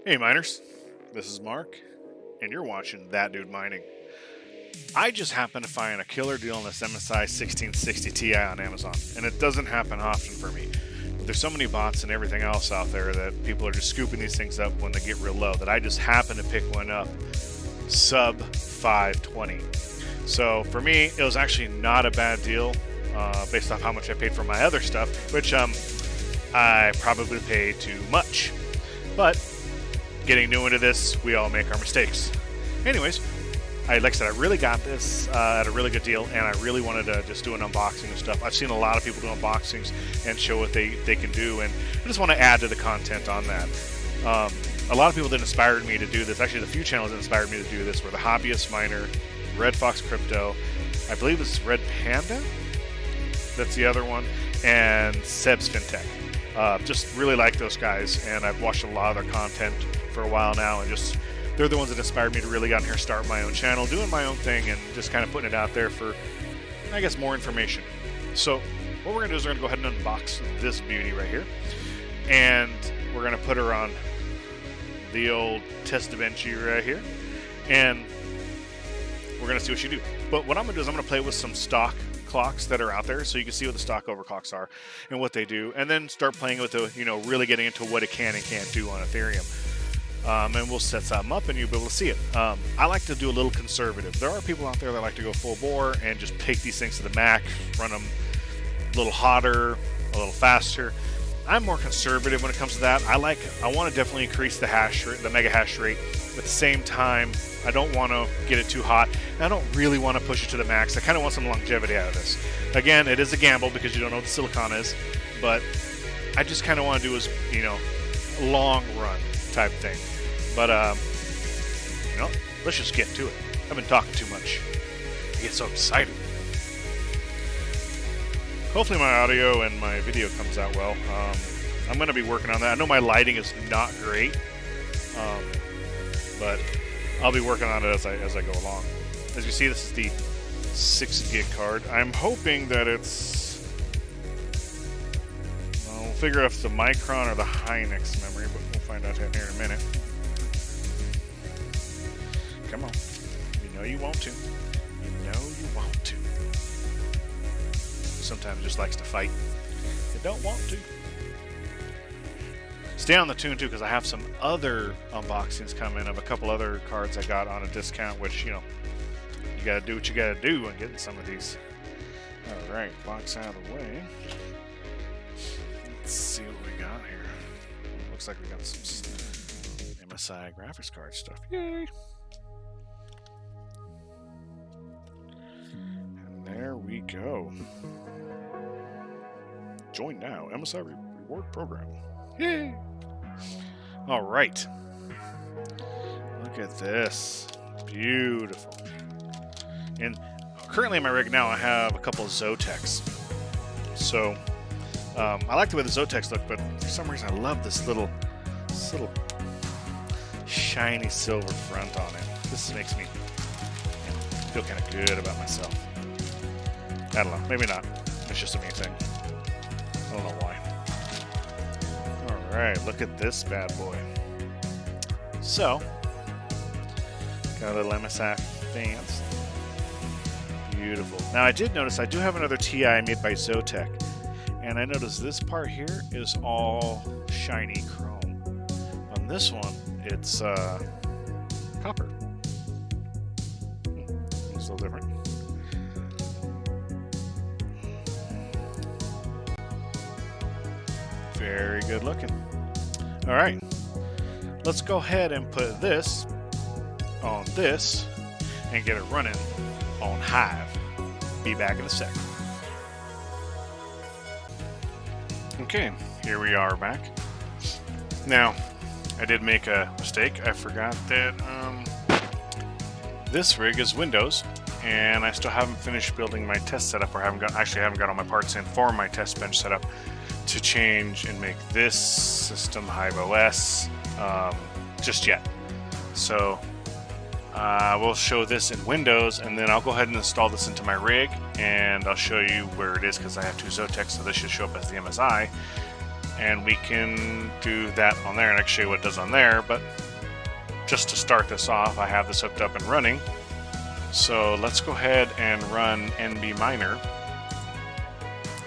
Hey miners, this is Mark, and you're watching That Dude Mining. I just happened to find a killer deal on this MSI 1660 Ti on Amazon, and it doesn't happen often for me. But there's so many bots and everything else out there that people are just scooping these things up when they get real low that I just happened to pick one up sub 520. So for me, it was actually not a bad deal based off how much I paid for my other stuff, which I probably paid too much. But getting new into this, we all make our mistakes. Anyways, like I said, I really got this at a really good deal, and I really wanted to just do an unboxing and stuff. I've seen a lot of people do unboxings and show what they can do, and I just want to add to the content on that. A lot of people that inspired me to do this, actually the few channels that inspired me to do this were the Hobbyist Miner, Red Fox Crypto, I believe this is Red Panda, that's the other one, and Seb's FinTech. Just really like those guys, and I've watched a lot of their content for a while now, and just they're the ones that inspired me to really get on here, start my own channel, doing my own thing, and just kind of putting it out there for, I guess, more information. So what we're going to do is we're going to go ahead and unbox this beauty right here, and we're going to put her on the old Testabenchi right here, and we're going to see what she do. But what I'm going to do is I'm going to play with some stock clocks that are out there, so you can see what the stock overclocks are and what they do, and then start playing with the, really getting into what it can and can't do on Ethereum. And we'll set something up and you'll be able to see it. I like to do a little conservative. There are people out there that like to go full bore and just take these things to the max, run them a little hotter, a little faster. I'm more conservative when it comes to that. I want to definitely increase the hash rate, the mega hash rate. At the same time, I don't want to get it too hot, and I don't really want to push it to the max. I kind of want some longevity out of this. Again, it is a gamble because you don't know what the silicon is, but I just kind of want to do a long run type thing. But let's just get to it. I've been talking too much. I get so excited. Hopefully my audio and my video comes out well. I'm going to be working on that. I know my lighting is not great, but I'll be working on it as I go along. As you see, this is the 6 gig card. I'm hoping that it's... We'll figure out if it's the Micron or the Hynix memory, but we'll find out here in a minute. Come on. You know you want to. You know you want to. Sometimes it just likes to fight. It don't want to. Stay on the tune too, because I have some other unboxings coming of a couple other cards I got on a discount, which, you gotta do what you gotta do when getting some of these. Alright, box out of the way. Let's see what we got here. Looks like we got some MSI graphics card stuff. Yay! And there we go. Join now, MSI Reward Program. Yay! Alright. Look at this. Beautiful. And currently in my rig now I have a couple of Zotecs. So I like the way the Zotecs look, but for some reason I love this little shiny silver front on it. This makes me feel kind of good about myself. I don't know, maybe not. It's just a me thing. I don't know why. Alright, look at this bad boy. So, got a little MSI fans. Beautiful. Now I did notice I do have another TI made by Zotac, and I noticed this part here is all shiny chrome. On this one, it's copper. It's a little different. Very good looking. All right, let's go ahead and put this on this and get it running on Hive. Be back in a sec. Okay, here we are back. Now, I did make a mistake. I forgot that this rig is Windows, and I still haven't finished building my test setup, or haven't got all my parts in for my test bench setup to change and make this system Hive OS just yet. So we'll show this in Windows, and then I'll go ahead and install this into my rig, and I'll show you where it is because I have two Zotecs, so this should show up as the MSI. and we can do that on there, and I can show you what it does on there. But just to start this off, I have this hooked up and running. So let's go ahead and run NB Miner.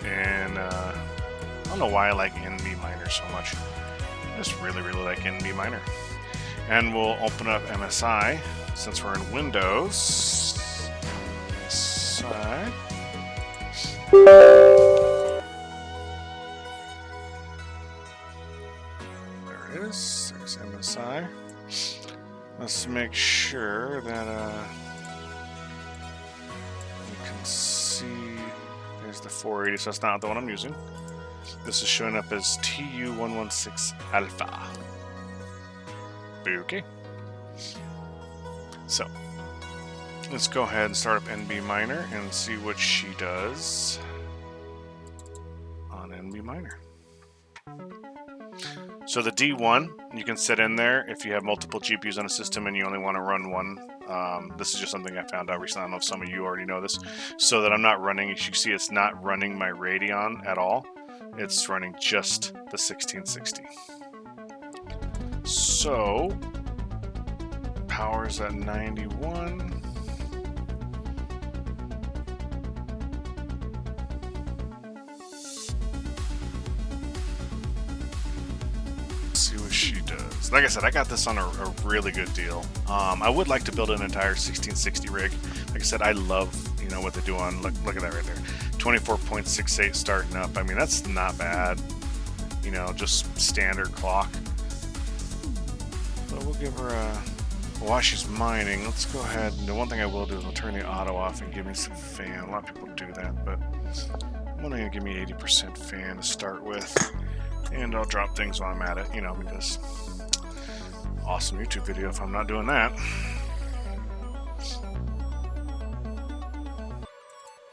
And I don't know why I like NB Miner so much. I just really like NB Miner. And we'll open up MSI since we're in Windows. MSI. There it is. There's MSI. Let's make sure that you can see. There's the 480, so that's not the one I'm using. This is showing up as TU116 Alpha. Okay. So let's go ahead and start up NB Miner and see what she does on NB Miner. So the D1 you can set in there if you have multiple GPUs on a system and you only want to run one. This is just something I found out recently. I don't know if some of you already know this. So that I'm not running, as you can see, it's not running my Radeon at all. It's running just the 1660. So power's at 91. See what she does. Like I said, I got this on a really good deal. I would like to build an entire 1660 rig. Like I said, I love, you know, what they do on, look at that right there. 24.68 starting up. I mean, that's not bad. You know, just standard clock. So we'll give her a, while she's mining, let's go ahead. And the one thing I will do is I'll turn the auto off and give me some fan. A lot of people do that, but I'm only going to give me 80% fan to start with. And I'll drop things while I'm at it, you know, because awesome YouTube video if I'm not doing that.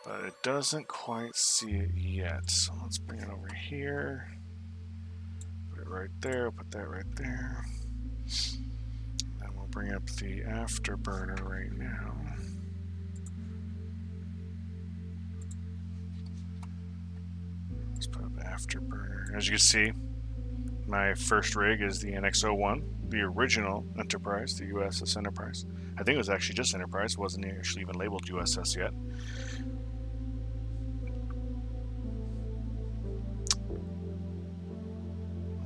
But it doesn't quite see it yet. So let's bring it over here. Put it right there, put that right there. Then we'll bring up the afterburner right now. Let's put up afterburner. As you can see, my first rig is the NX01, the original Enterprise, the USS Enterprise. I think it was actually just Enterprise. It wasn't actually even labeled USS yet.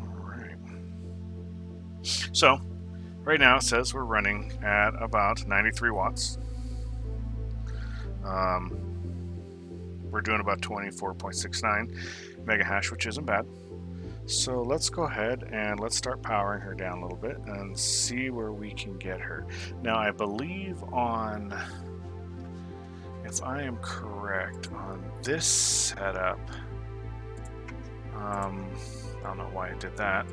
Alright. So, right now it says we're running at about 93 watts. We're doing about 24.69 mega hash, which isn't bad. So let's go ahead and let's start powering her down a little bit and see where we can get her. Now I believe on, if I am correct, on this setup, I don't know why I did that.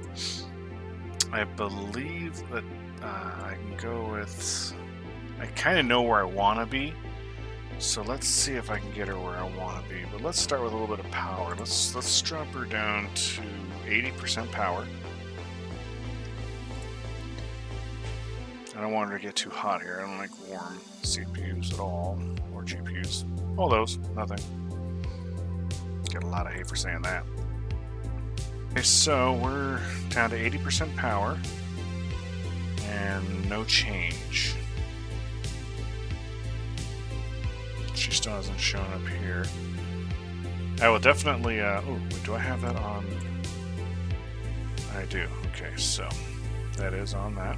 I believe that I can go with, I kind of know where I want to be. So let's see if I can get her where I want to be. But let's start with a little bit of power. Let's drop her down to 80% power. I don't want her to get too hot here. I don't like warm CPUs at all, or GPUs. All those, nothing. Get a lot of hate for saying that. Okay, so we're down to 80% power and no change. She still hasn't shown up here. I will definitely, oh, do I have that on? I do. Okay, so that is on that.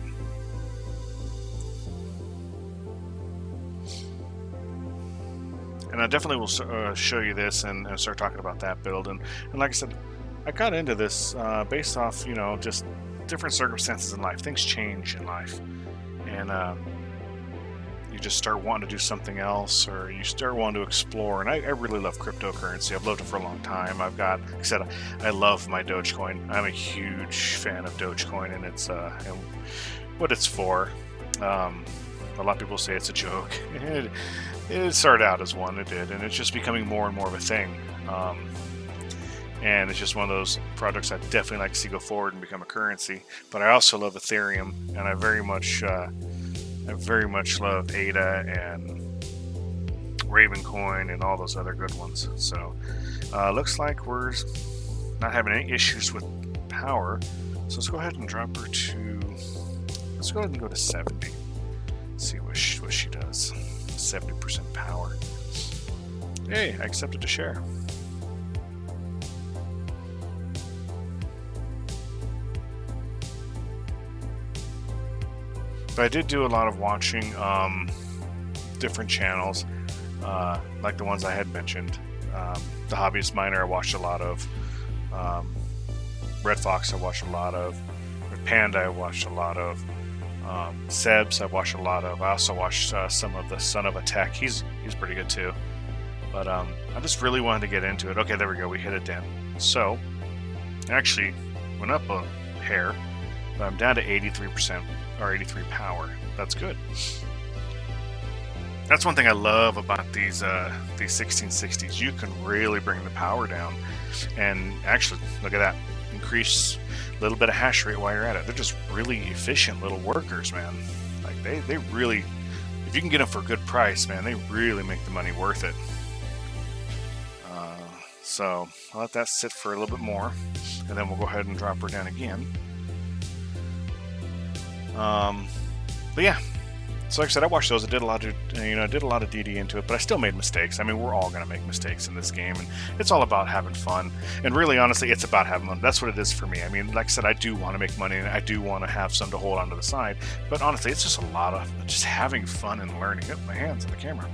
And I definitely will show you this and start talking about that build. And like I said, I got into this based off, you know, just different circumstances in life. Things change in life. And you just start wanting to do something else, or you start wanting to explore. And I really love cryptocurrency. I've loved it for a long time. I've got, like I said, I love my Dogecoin. I'm a huge fan of Dogecoin, and it's and what it's for. A lot of people say it's a joke. It started out as one, it did, and it's just becoming more and more of a thing. And it's just one of those projects I definitely like to see go forward and become a currency. But I also love Ethereum, and I very much love ADA and Ravencoin and all those other good ones. So looks like we're not having any issues with power. So let's go ahead and drop her to, let's go ahead and go to 70. See what she does. 70% power. Hey, I accepted to share. But I did do a lot of watching different channels, like the ones I had mentioned. The Hobbyist Miner I watched a lot of. Red Fox I watched a lot of. Red Panda I watched a lot of. Sebs I watched a lot of. I also watched some of the Son of a Tech. He's pretty good too. But I just really wanted to get into it. Okay, there we go. We hit a dent. So, actually went up a hair, but I'm down to 83%. Or 83 power. That's good. That's one thing I love about these 1660s. You can really bring the power down, and actually, look at that. Increase a little bit of hash rate while you're at it. They're just really efficient little workers, man. Like they really, if you can get them for a good price, man, they really make the money worth it. So I'll let that sit for a little bit more, and then we'll go ahead and drop her down again. But yeah, so like I said, I watched those. I did a lot of, DD into it, but I still made mistakes. I mean, we're all gonna make mistakes in this game, and it's all about having fun. And really, honestly, it's about having fun. That's what it is for me. I mean, like I said, I do want to make money, and I do want to have some to hold on to the side. But honestly, it's just a lot of just having fun and learning. Oh, my hands on the camera.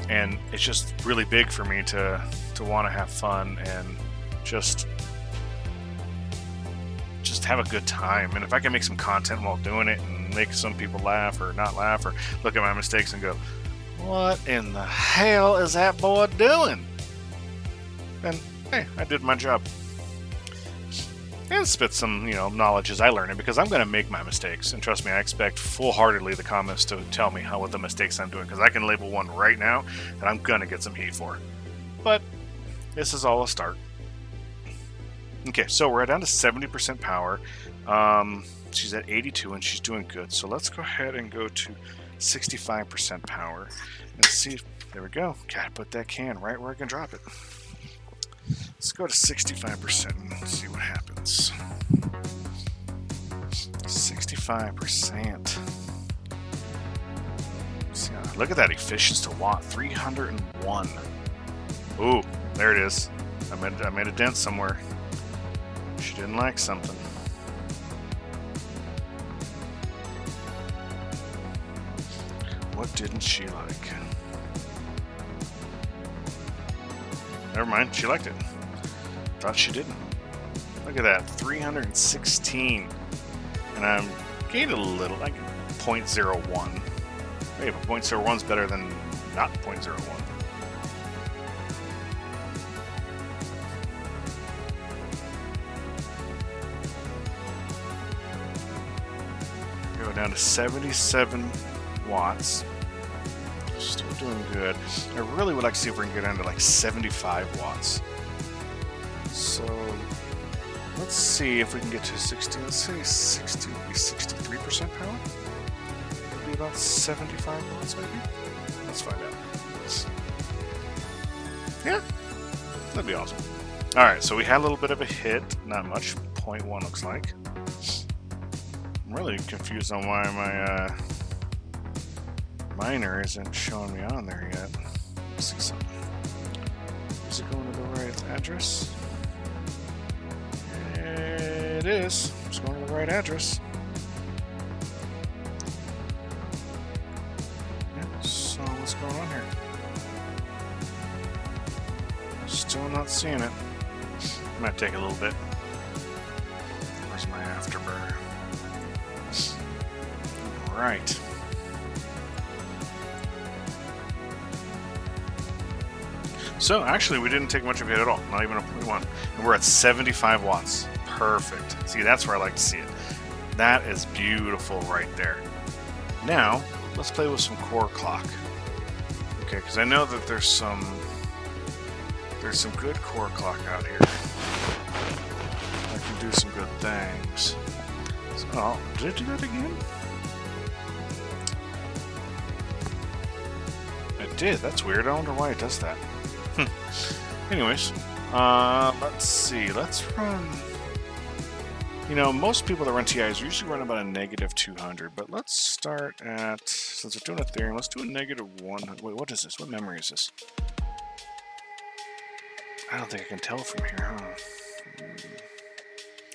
And it's just really big for me to want to have fun and just have a good time. And if I can make some content while doing it and make some people laugh or not laugh or look at my mistakes and go, what in the hell is that boy doing? Then, hey, I did my job. And spit some, knowledge as I learn it, because I'm going to make my mistakes. And trust me, I expect full-heartedly the comments to tell me what the mistakes I'm doing, because I can label one right now that I'm going to get some heat for. But this is all a start. Okay, so we're down to 70% power. She's at 82 and she's doing good. So let's go ahead and go to 65% power and see. There we go. Gotta put that can right where I can drop it. Let's go to 65% and see what happens. 65%. See, look at that efficiency to watt, 301. Ooh, there it is. I made a dent somewhere. She didn't like something. What didn't she like? Never mind, she liked it. Thought she didn't. Look at that, 316. And I'm gained a little, like 0.01. Hey, but 0.01 is better than not 0.01. Down to 77 watts. Still doing good. I really would like to see if we can get down to like 75 watts. So let's see if we can get to 60. Let's say 60 would be 63% power. Would be about 75 watts maybe. Let's find out. Yeah, that'd be awesome. All right, so we had a little bit of a hit. Not much. 0.1 looks like. I'm really confused on why my miner isn't showing me on there yet. Let's see something. Is it going to the right address? It is. It's going to the right address. Yeah, so what's going on here? Still not seeing it. Might take a little bit. Where's my afterburner? Right. So actually we didn't take much of it at all, not even a 0.1. And we're at 75 watts. Perfect. See, that's where I like to see it. That is beautiful right there. Now, let's play with some core clock. Okay, because I know that there's some good core clock out here. I can do some good things. So, oh, did I do that again? I did. That's weird. I wonder why it does that. Anyways, Let's see. Let's run. You know, most people that run TIs usually run about a negative 200, but let's start at, since we're doing Ethereum, let's do a negative 100. Wait, what is this? What memory is this? I don't think I can tell from here, huh?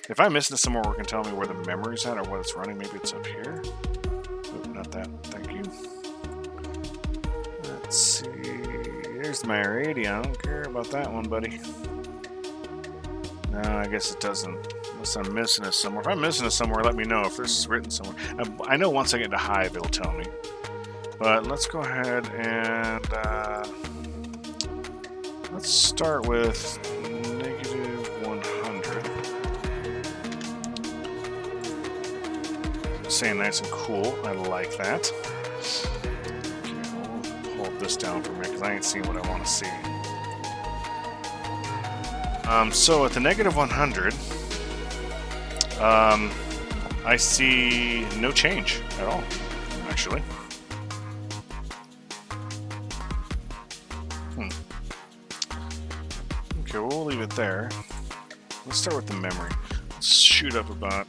If I'm missing it somewhere where it can tell me where the memory's at or what it's running, maybe it's up here. Oh, not that. Thank you. Let's see. Here's my radio. I don't care about that one, buddy. No, I guess it doesn't. Unless I'm missing it somewhere. If I'm missing it somewhere, let me know. If this is written somewhere. I know once I get to Hive, it'll tell me. But let's go ahead and let's start with negative 100. Staying nice and cool. I like that. Okay, we'll hold this down for a minute because I ain't seeing what I want to see. So at the negative 100, I see no change at all, actually. Okay, we'll leave it there. Let's start with the memory. Let's shoot up about,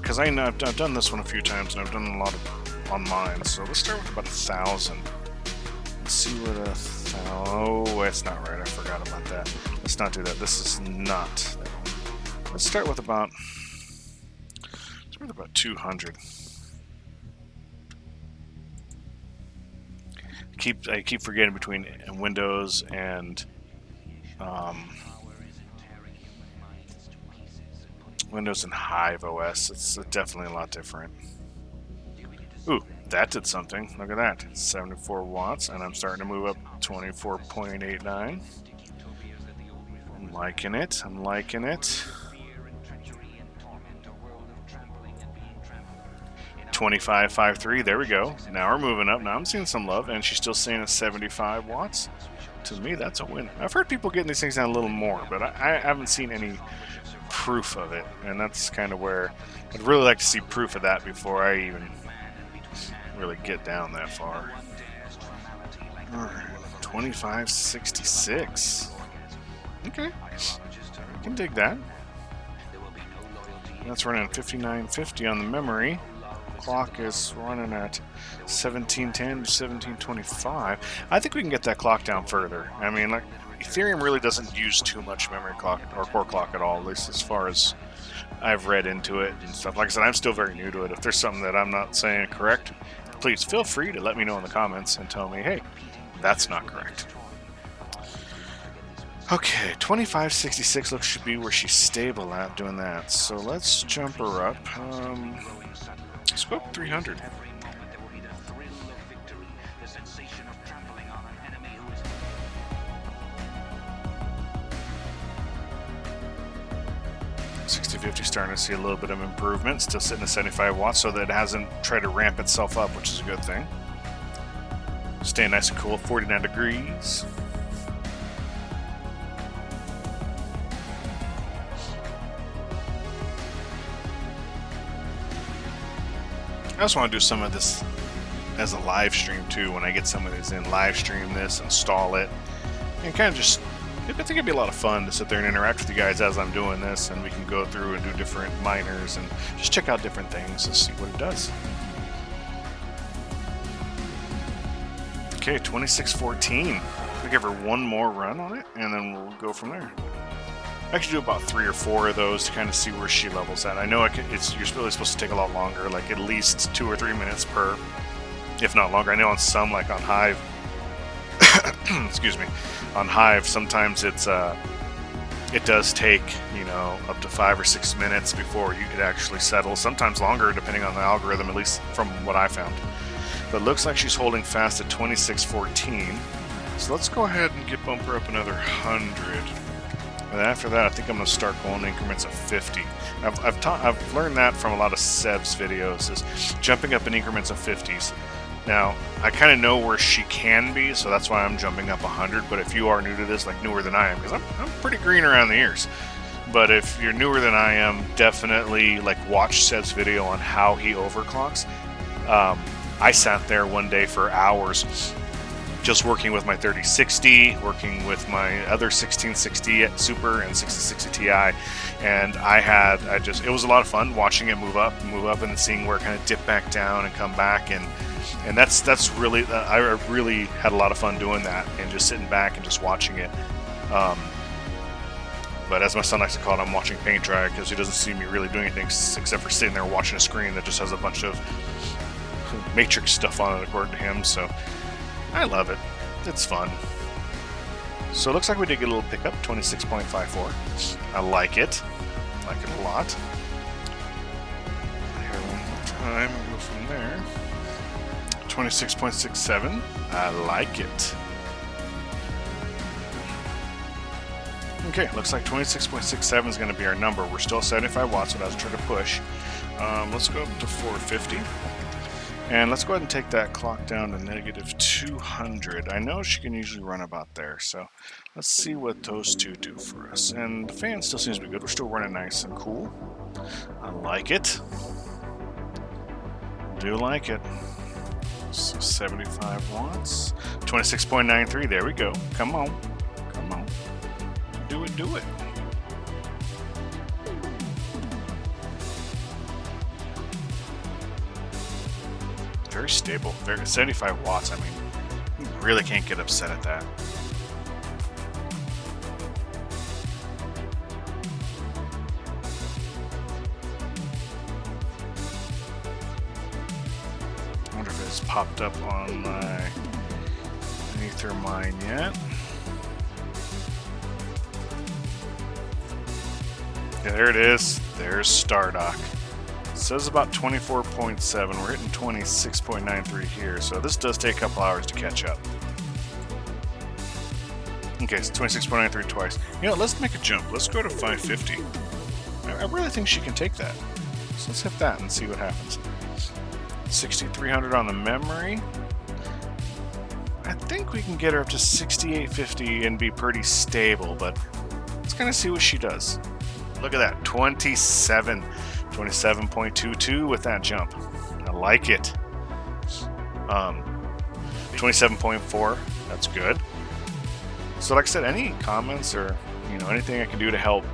because I know I've done this one a few times and I've done a lot of on mine. So let's start with about 1,000. Let's see what oh, it's not right. I forgot about that. Let's not do that. This is not that one. Let's start with about 200. I keep forgetting between Windows and Windows and Hive OS. It's definitely a lot different. Ooh, that did something. Look at that. 74 watts, and I'm starting to move up 24.89. I'm liking it. I'm liking it. 25.53. There we go. Now we're moving up. Now I'm seeing some love, and she's still saying it's 75 watts. To me, that's a win. I've heard people getting these things down a little more, but I haven't seen any proof of it, and that's kind of where I'd really like to see proof of that before I even really get down that far. Alright, 25.66. Okay, I can dig that. That's running 59.50 on the memory. Clock is running at 1710 to 1725. I think we can get that clock down further. I mean, like, Ethereum really doesn't use too much memory clock or core clock at all, at least as far as I've read into it and stuff. Like I said, I'm still very new to it. If there's something that I'm not saying correct, please feel free to let me know in the comments and tell me, hey, that's not correct. Okay, 25.66 looks should be where she's stable at doing that. So let's jump her up. Let's go up 300. $60.50 starting to see a little bit of improvement. Still sitting at 75 watts, so that it hasn't tried to ramp itself up, which is a good thing. Staying nice and cool, 49 degrees. I also want to do some of this as a live stream too. When I get some of these in, live stream this, install it, and kind of just, I think it'd be a lot of fun to sit there and interact with you guys as I'm doing this, and we can go through and do different miners and just check out different things and see what it does. Okay, 26.14. We'll give her one more run on it, and then we'll go from there. I could do about 3 or 4 of those to kind of see where she levels at. I know you're really supposed to take a lot longer, like at least 2 or 3 minutes per, if not longer. I know on some, like on Hive, excuse me, on Hive, sometimes it does take, you know, up to 5 or 6 minutes before it actually settles. Sometimes longer, depending on the algorithm, at least from what I found. But it looks like she's holding fast at 26.14. So let's go ahead and bump her up another 100. And after that, I think I'm going to start going in increments of 50. I've learned that from a lot of Seb's videos, is jumping up in increments of 50s. Now, I kind of know where she can be, so that's why I'm jumping up 100. But if you are new to this, like newer than I am, because I'm pretty green around the ears. But if you're newer than I am, definitely like watch Seb's video on how he overclocks. I sat there one day for hours just working with my 3060, working with my other 1660 Super and 1660 Ti, and it was a lot of fun watching it move up, and seeing where it kind of dip back down and come back, and that's really, I really had a lot of fun doing that, and just sitting back and just watching it. But as my son likes to call it, I'm watching paint dry, because he doesn't see me really doing anything except for sitting there watching a screen that just has a bunch of Matrix stuff on it, according to him. So I love it. It's fun. So it looks like we did get a little pickup, 26.54. I like it. I like it a lot. Here one more time, we'll go from there. 26.67. I like it. Okay, looks like 26.67 is going to be our number. We're still 75 watts, so that's trying to push. Let's go up to 450. And let's go ahead and take that clock down to negative 200. I know she can usually run about there, so let's see what those two do for us. And the fan still seems to be good. We're still running nice and cool. I like it. Do like it. So 75 watts. 26.93. There we go. Come on. Come on. Do it, do it. Very stable. Very 75 watts. I mean, you really can't get upset at that. I wonder if it's popped up on my Ethermine yet. Yeah, there it is. There's Stardock. It says about 24.7. We're hitting 26.93 here, so this does take a couple hours to catch up. Okay, so 26.93 twice. You know, let's make a jump. Let's go to 550. I really think she can take that. So let's hit that and see what happens. 6,300 on the memory. I think we can get her up to 6,850 and be pretty stable, but let's kind of see what she does. Look at that, 27.22 with that jump. I like it. 27.4, that's good. So like I said, any comments or anything I can do to help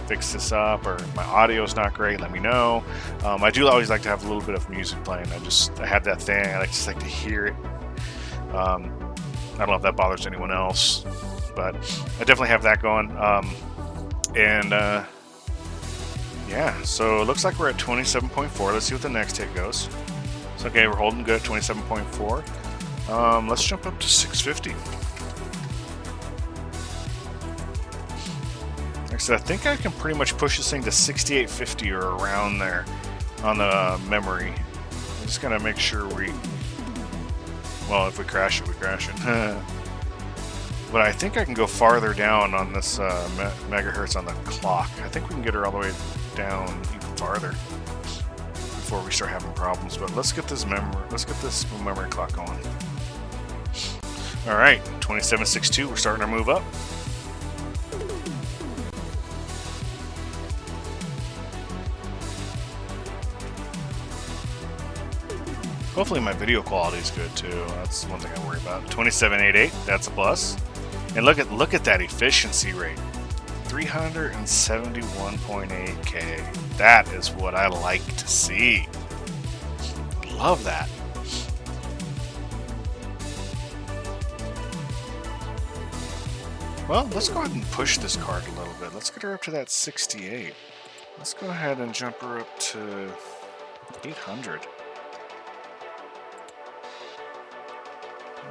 fix this up, or my audio is not great, let me know. I do always like to have a little bit of music playing. I have that thing. I just like to hear it. I don't know if that bothers anyone else, but I definitely have that going. Yeah, so it looks like we're at 27.4. Let's see what the next hit goes. So, okay, we're holding good, 27.4. Let's jump up to 650. Like I said, I think I can pretty much push this thing to 6850 or around there on the memory. I'm just gonna make sure well, if we crash it, we crash it. But I think I can go farther down on this megahertz on the clock. I think we can get her all the way down even farther before we start having problems. But let's get this memory clock going. All right, 27.62. We're starting to move up. Hopefully my video quality is good too. That's one thing I worry about. 27.88. That's a plus. And look at that efficiency rate. 371.8K. That is what I like to see. Love that. Well, let's go ahead and push this card a little bit. Let's get her up to that 68. Let's go ahead and jump her up to 800.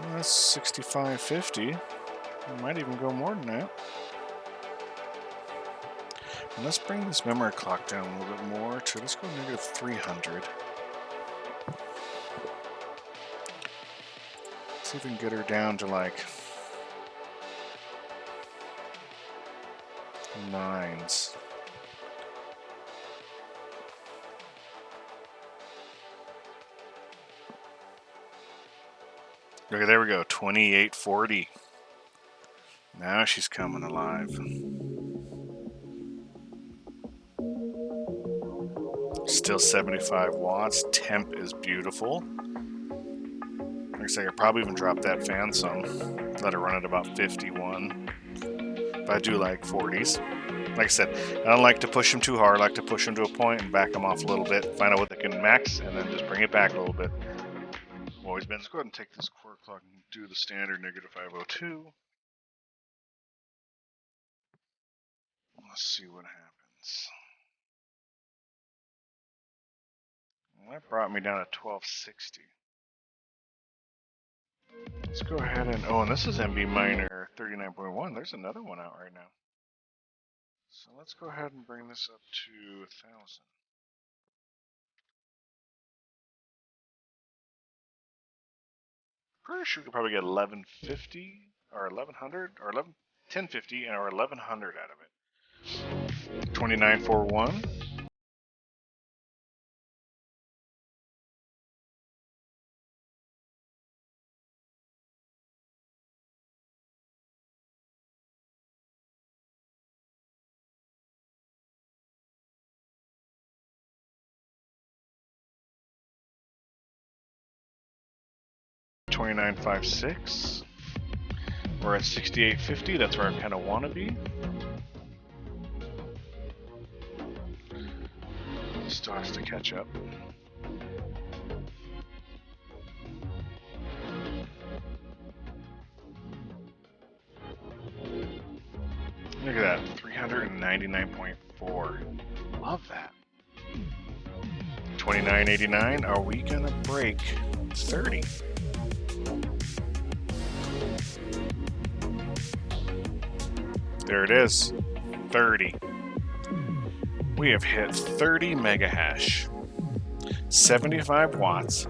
Well, that's 6550. Might even go more than that. And let's bring this memory clock down a little bit more to, let's go negative 300. See if we can get her down to like 9s. Okay, there we go, 2840. Now she's coming alive. Still 75 watts. Temp is beautiful. Like I say, I could probably even drop that fan some. Let it run at about 51. But I do like 40s. Like I said, I don't like to push them too hard. I like to push them to a point and back them off a little bit, find out what they can max, and then just bring it back a little bit. Always been. Let's go ahead and take this core clock and do the standard -502. Let's see what happens. Well, that brought me down to 1260. Let's go ahead and, oh, and this is MB Miner 39.1. There's another one out right now. So let's go ahead and bring this up to 1000. Pretty sure we could probably get 1150 or 1100 or 1050 or 1100 out of it. 2941. $29.56. We're at $68.50. That's where I kind of want to be. Still has to catch up. Look at that, 399.4. Love that. 29.89. Are we gonna break 30? There it is, 30. We have hit 30 mega hash, 75 watts,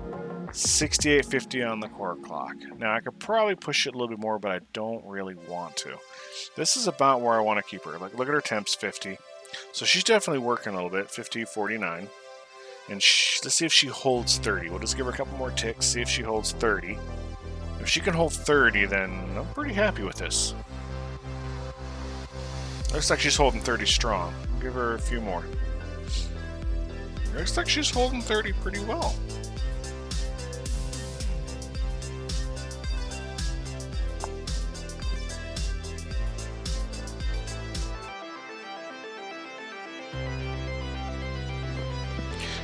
6850 on the core clock. Now I could probably push it a little bit more, but I don't really want to. This is about where I want to keep her. Like, look at her temps, 50. So she's definitely working a little bit, 50, 49. And let's see if she holds 30. We'll just give her a couple more ticks, see if she holds 30. If she can hold 30, then I'm pretty happy with this. Looks like she's holding 30 strong. Give her a few more. Looks like she's holding 30 pretty well.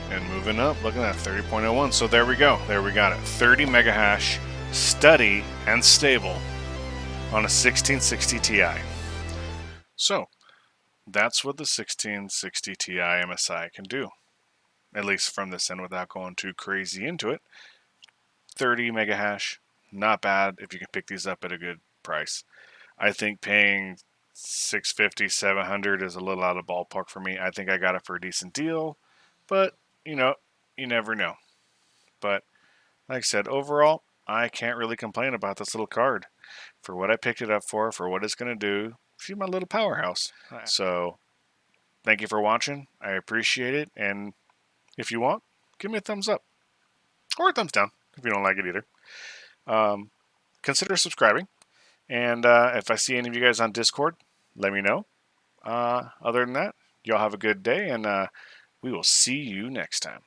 And moving up, look at that, 30.01. So there we go. There we got it. 30 mega hash, steady and stable on a 1660 Ti. So that's what the 1660 Ti MSI can do. At least from this end without going too crazy into it. 30 mega hash, not bad if you can pick these up at a good price. I think paying $650, $700 is a little out of ballpark for me. I think I got it for a decent deal, but you know, you never know. But like I said, overall, I can't really complain about this little card. For what I picked it up for what it's going to do, she's my little powerhouse. So thank you for watching. I appreciate it. And if you want, give me a thumbs up or a thumbs down if you don't like it either. Consider subscribing. And if I see any of you guys on Discord, let me know. Other than that, y'all have a good day, and we will see you next time.